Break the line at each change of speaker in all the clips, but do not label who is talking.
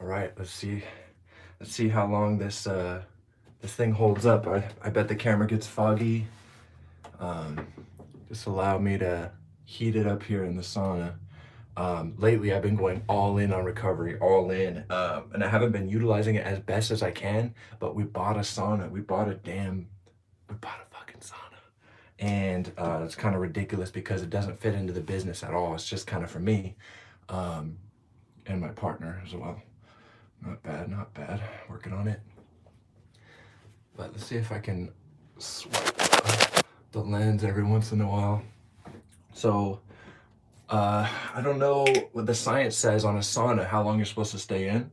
All right, let's see. Let's see how long this thing holds up. I bet the camera gets foggy. Um, just allow me to heat it up here in the sauna. Lately, I've been going all in on recovery, all in, and I haven't been utilizing it as best as I can. But we bought a sauna. We bought a fucking sauna, and it's kind of ridiculous because it doesn't fit into the business at all. It's just kind of for me, um, and my partner as well. Not bad, not bad. Working on it. But let's see if I can swipe the lens every once in a while. So, I don't know what the science says on a sauna, how long you're supposed to stay in,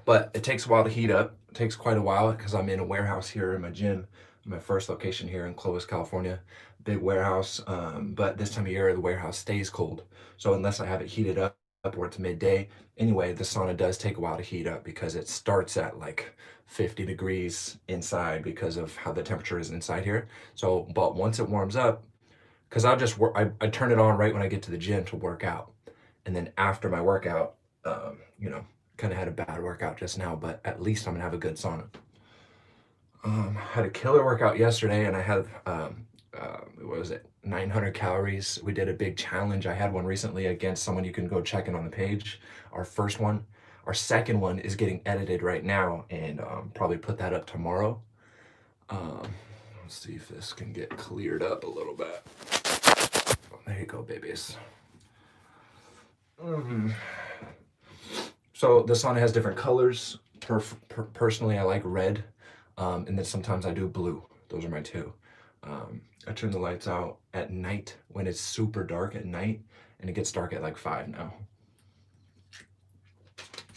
but it takes a while to heat up. It takes quite a while because I'm in a warehouse here in my gym, my first location here in Clovis, California. Big warehouse, but this time of year, the warehouse stays cold. So unless I have it heated up or it's midday, anyway, the sauna does take a while to heat up because it starts at like 50 degrees inside because of how the temperature is inside here. So, but once it warms up, because I'll just work, I turn it on right when I get to the gym to work out. And then after my workout, you know, kind of had a bad workout just now, but at least I'm gonna have a good sauna. Had a killer workout yesterday, and I had what was it, 900 calories. We did a big challenge. I had one recently against someone. You can go check it on the page. Our first one, our second one is getting edited right now, and probably put that up tomorrow. Um, let's see if this can get cleared up a little bit. There you go, babies. So the sauna has different colors. Personally, I like red, and then sometimes I do blue. Those are my two. I turn the lights out at night when it's super dark at night, and it gets dark at like 5 now.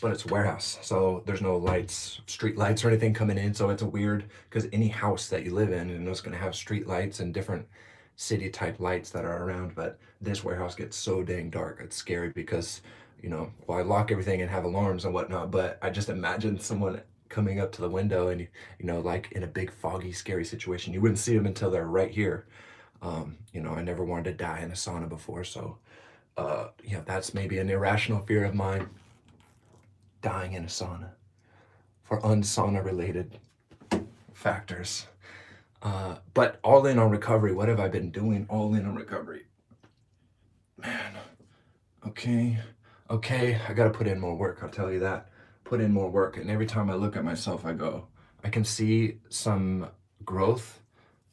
But it's a warehouse, so there's no lights, street lights or anything coming in, so it's weird because any house that you live in, you know, it's gonna have street lights and different city type lights that are around, but this warehouse gets so dang dark. It's scary because, you know, well, I lock everything and have alarms and whatnot, but I just imagine someone coming up to the window and, you know, like in a big foggy scary situation, you wouldn't see them until they're right here. You know, I never wanted to die in a sauna before, so you know, that's maybe an irrational fear of mine, dying in a sauna for unsauna related factors. But all in on recovery. What have I been doing all in on recovery? Man, okay, I gotta put in more work, I'll tell you that. Put in more work, and every time I look at myself, I can see some growth,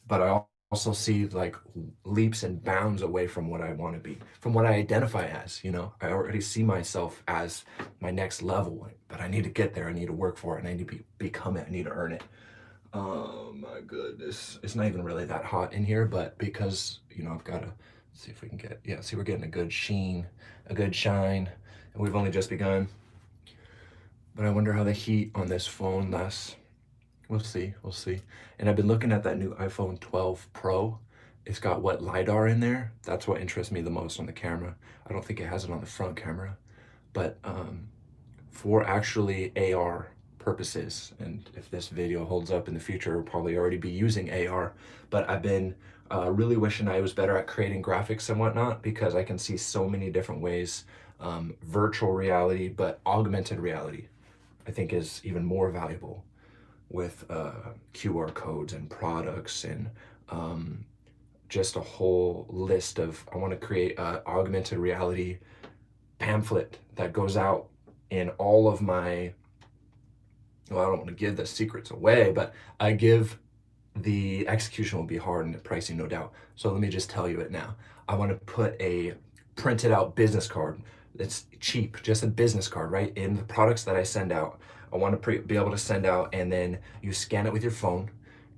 but I also see like leaps and bounds away from what I want to be, from what I identify as, you know. I already see myself as my next level, but I need to get there. I need to work for it, and I need to become it. I need to earn it. Oh my goodness. It's not even really that hot in here, but because, you know, I've got to see if we can get, yeah, see, we're getting a good sheen, a good shine, and we've only just begun. But I wonder how the heat on this phone lasts. We'll see, we'll see. And I've been looking at that new iPhone 12 Pro. It's got what, LiDAR in there? That's what interests me the most on the camera. I don't think it has it on the front camera, but for actually AR purposes, and if this video holds up in the future, we'll probably already be using AR, but I've been really wishing I was better at creating graphics and whatnot, because I can see so many different ways. Virtual reality, but augmented reality, I think, is even more valuable with QR codes and products and just a whole list of, I want to create an augmented reality pamphlet that goes out in all of my, well, I don't want to give the secrets away, but the execution will be hard and the pricing, no doubt. So let me just tell you it now. I want to put a printed out business card that's cheap, just a business card, right? In the products that I send out, I want to be able to send out, and then you scan it with your phone.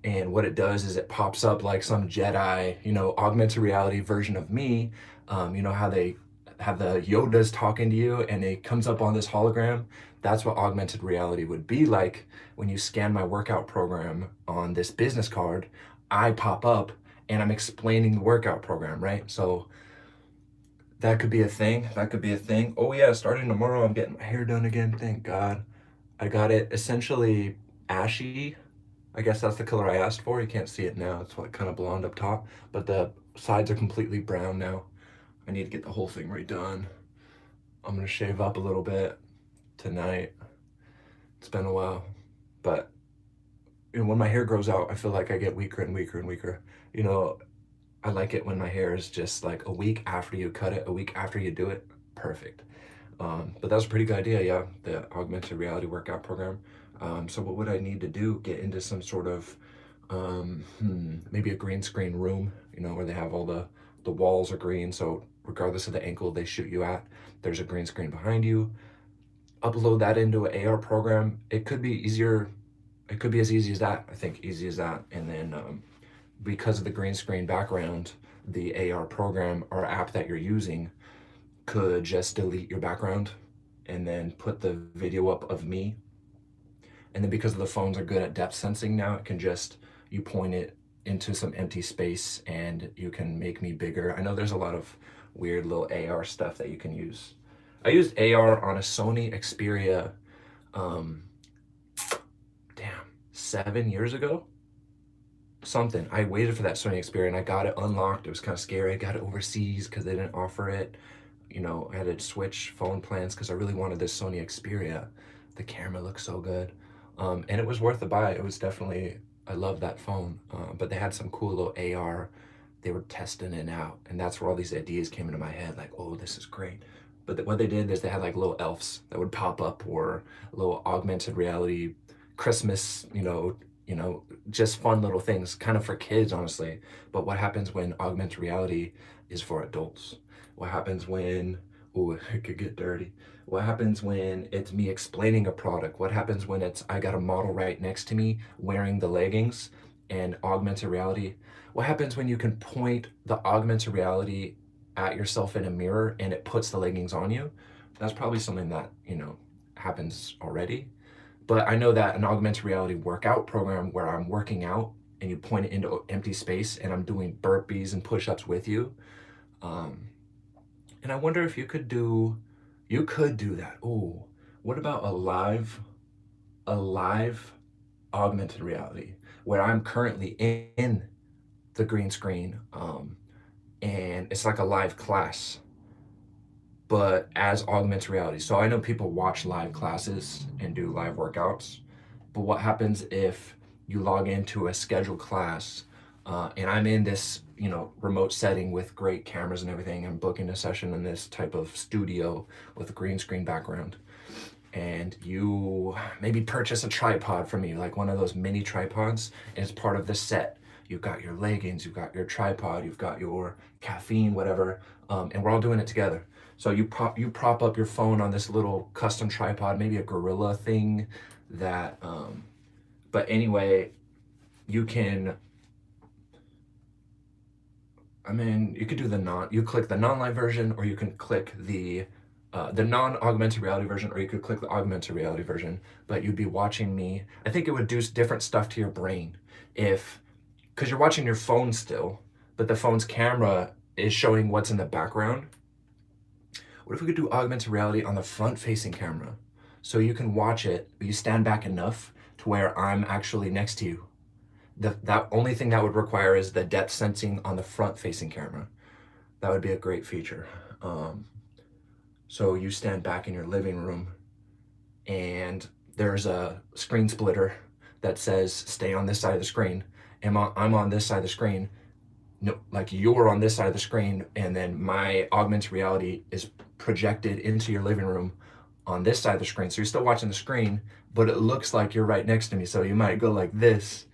And what it does is it pops up like some Jedi, you know, augmented reality version of me. You know how they have the Yodas talking to you and it comes up on this hologram? That's what augmented reality would be like when you scan my workout program on this business card. I pop up and I'm explaining the workout program, right? So that could be a thing. That could be a thing. Oh yeah, starting tomorrow, I'm getting my hair done again. Thank God. I got it essentially ashy. I guess that's the color I asked for. You can't see it now. It's like kind of blonde up top, but the sides are completely brown now. I need to get the whole thing redone. I'm gonna shave up a little bit tonight. It's been a while, but when my hair grows out, I feel like I get weaker and weaker and weaker. You know, I like it when my hair is just like a week after you cut it, a week after you do it, perfect. But that was a pretty good idea, yeah, the augmented reality workout program. So what would I need to do? Get into some sort of maybe a green screen room, where they have all the walls are green, so regardless of the angle they shoot you at, there's a green screen behind you. Upload that into an AR program. It could be easier. It could be as easy as that. I think easy as that. And then because of the green screen background, the AR program or app that you're using could just delete your background and then put the video up of me. And then because the phones are good at depth sensing now, it can just, you point it into some empty space and you can make me bigger. I know there's a lot of weird little AR stuff that you can use. I used AR on a Sony Xperia, damn, 7 years ago? Something. I waited for that Sony Xperia and I got it unlocked. It was kind of scary. I got it overseas because they didn't offer it. I had to switch phone plans because I really wanted this Sony Xperia. The camera looks so good. And it was worth the buy. It was definitely, I love that phone. But they had some cool little AR. They were testing it out. And that's where all these ideas came into my head. Like, oh, this is great. But what they did is they had like little elves that would pop up, or little augmented reality Christmas, just fun little things, kind of for kids, honestly. But what happens when augmented reality is for adults? What happens when, oh, it could get dirty. What happens when it's me explaining a product? What happens when I got a model right next to me wearing the leggings and augmented reality? What happens when you can point the augmented reality at yourself in a mirror and it puts the leggings on you? That's probably something that, happens already. But I know that an augmented reality workout program where I'm working out and you point it into empty space and I'm doing burpees and push-ups with you. And I wonder if you could do that. Oh, what about a live augmented reality where I'm currently in the green screen, and it's like a live class, but as augmented reality. So I know people watch live classes and do live workouts, but what happens if you log into a scheduled class, and I'm in this, remote setting with great cameras and everything. I'm booking a session in this type of studio with a green screen background. And you maybe purchase a tripod from me, like one of those mini tripods, and it's part of the set. You've got your leggings, you've got your tripod, you've got your caffeine, whatever, and we're all doing it together. So you prop up your phone on this little custom tripod, maybe a gorilla thing that, but anyway, you can, you could do you click the non-live version, or you can click the non-augmented reality version, or you could click the augmented reality version, but you'd be watching me. I think it would do different stuff to your brain because you're watching your phone still, but the phone's camera is showing what's in the background. What if we could do augmented reality on the front-facing camera? So you can watch it, but you stand back enough to where I'm actually next to you. That only thing that would require is the depth sensing on the front-facing camera. That would be a great feature. So you stand back in your living room and there's a screen splitter that says stay on this side of the screen, and I'm on this side of the screen. No, like you're on this side of the screen, and then my augmented reality is projected into your living room on this side of the screen. So you're still watching the screen, but it looks like you're right next to me. So you might go like this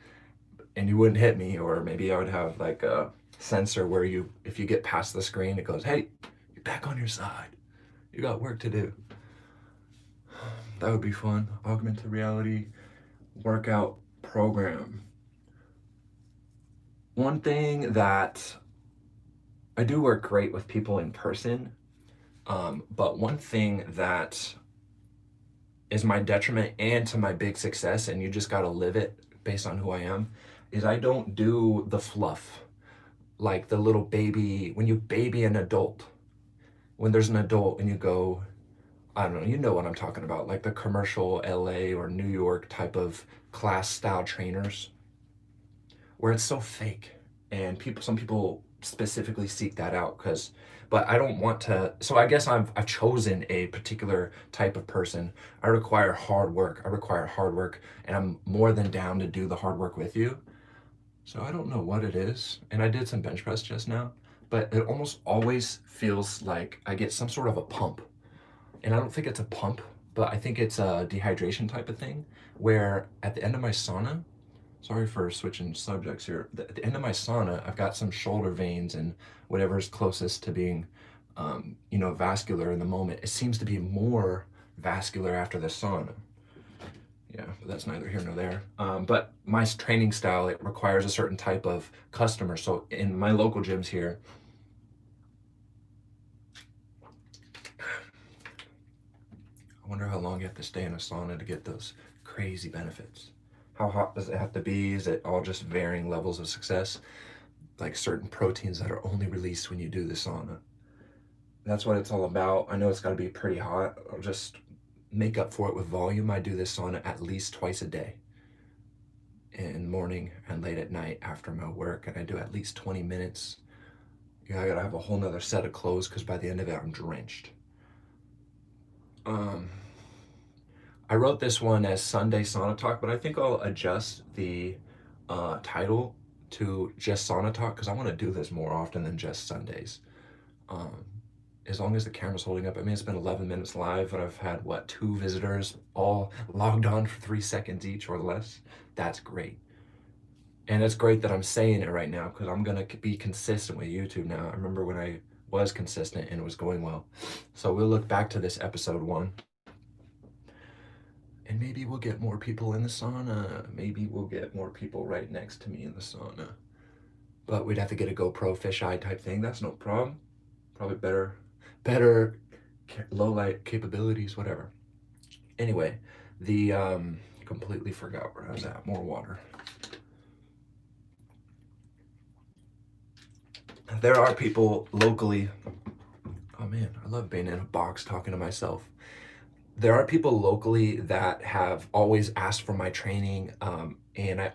and you wouldn't hit me, or maybe I would have like a sensor where if you get past the screen, it goes, hey, you're back on your side. You got work to do. That would be fun. Augmented reality workout program. One thing that I do work great with people in person, but one thing that is my detriment and to my big success, and you just got to live it based on who I am, is I don't do the fluff. Like the little baby, when you baby an adult, when there's an adult and you go, I don't know, you know what I'm talking about, like the commercial LA or New York type of class style trainers, where it's so fake. And some people specifically seek that out because but I don't want to. So I guess I've chosen a particular type of person. I require hard work. I require hard work, and I'm more than down to do the hard work with you. So I don't know what it is. And I did some bench press just now, but it almost always feels like I get some sort of a pump. And I don't think it's a pump, but I think it's a dehydration type of thing where at the end of my sauna, sorry for switching subjects here. At the end of my sauna, I've got some shoulder veins and whatever's closest to being, vascular in the moment. It seems to be more vascular after the sauna. Yeah, but that's neither here nor there. But my training style, it requires a certain type of customer. So in my local gyms here, I wonder how long you have to stay in a sauna to get those crazy benefits. How hot does it have to be? Is it all just varying levels of success? Like certain proteins that are only released when you do the sauna. That's what it's all about. I know it's got to be pretty hot. I'll just make up for it with volume. I do this sauna at least twice a day, in the morning and late at night after my work, and I do at least 20 minutes. Yeah, I gotta have a whole nother set of clothes because by the end of it, I'm drenched. Um, I wrote this one as Sunday Sauna Talk, but I think I'll adjust the title to just Sauna Talk because I want to do this more often than just Sundays. Um, as long as the camera's holding up. I mean, it's been 11 minutes live, and I've had, what, 2 visitors all logged on for 3 seconds each or less. That's great. And it's great that I'm saying it right now because I'm going to be consistent with YouTube now. I remember when I was consistent and it was going well. So we'll look back to this episode 1. And maybe we'll get more people in the sauna. Maybe we'll get more people right next to me in the sauna. But we'd have to get a GoPro fisheye type thing. That's no problem. Probably better low light capabilities, whatever. Anyway, the completely forgot where I was at. More water. There are people locally. Oh man, I love being in a box talking to myself. There are people locally that have always asked for my training, and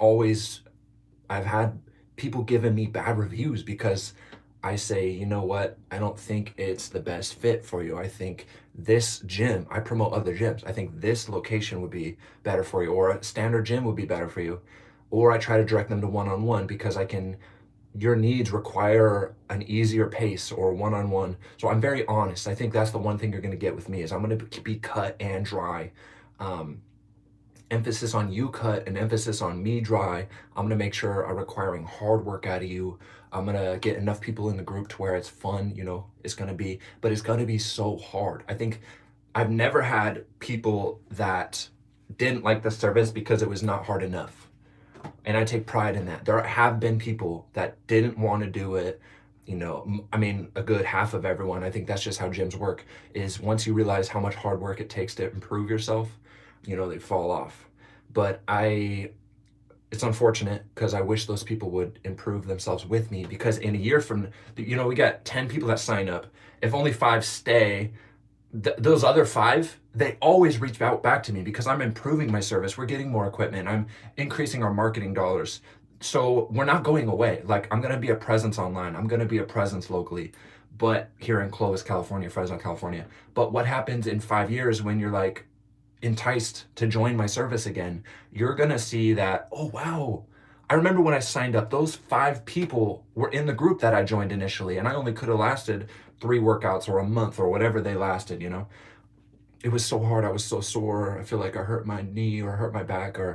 I've had people giving me bad reviews because I say, you know what, I don't think it's the best fit for you. I think this gym, I promote other gyms. I think this location would be better for you, or a standard gym would be better for you. Or I try to direct them to one-on-one because your needs require an easier pace or one-on-one. So I'm very honest. I think that's the one thing you're going to get with me is I'm going to be cut and dry. Emphasis on you cut and emphasis on me dry. I'm going to make sure I'm requiring hard work out of you. I'm going to get enough people in the group to where it's fun, but it's going to be so hard. I think I've never had people that didn't like the service because it was not hard enough. And I take pride in that. There have been people that didn't want to do it. I mean, a good half of everyone. I think that's just how gyms work, is once you realize how much hard work it takes to improve yourself, they fall off. But it's unfortunate because I wish those people would improve themselves with me, because in a year from, we got 10 people that sign up. If only 5 stay, those other 5, they always reach out back to me because I'm improving my service. We're getting more equipment. I'm increasing our marketing dollars. So we're not going away. Like, I'm going to be a presence online. I'm going to be a presence locally, but here in Clovis, California, Fresno, California. But what happens in 5 years when you're like enticed to join my service again? You're going to see that, oh, wow. I remember when I signed up, those 5 people were in the group that I joined initially, and I only could have lasted 3 workouts or a month or whatever they lasted. It was so hard. I was so sore. I feel like I hurt my knee or hurt my back or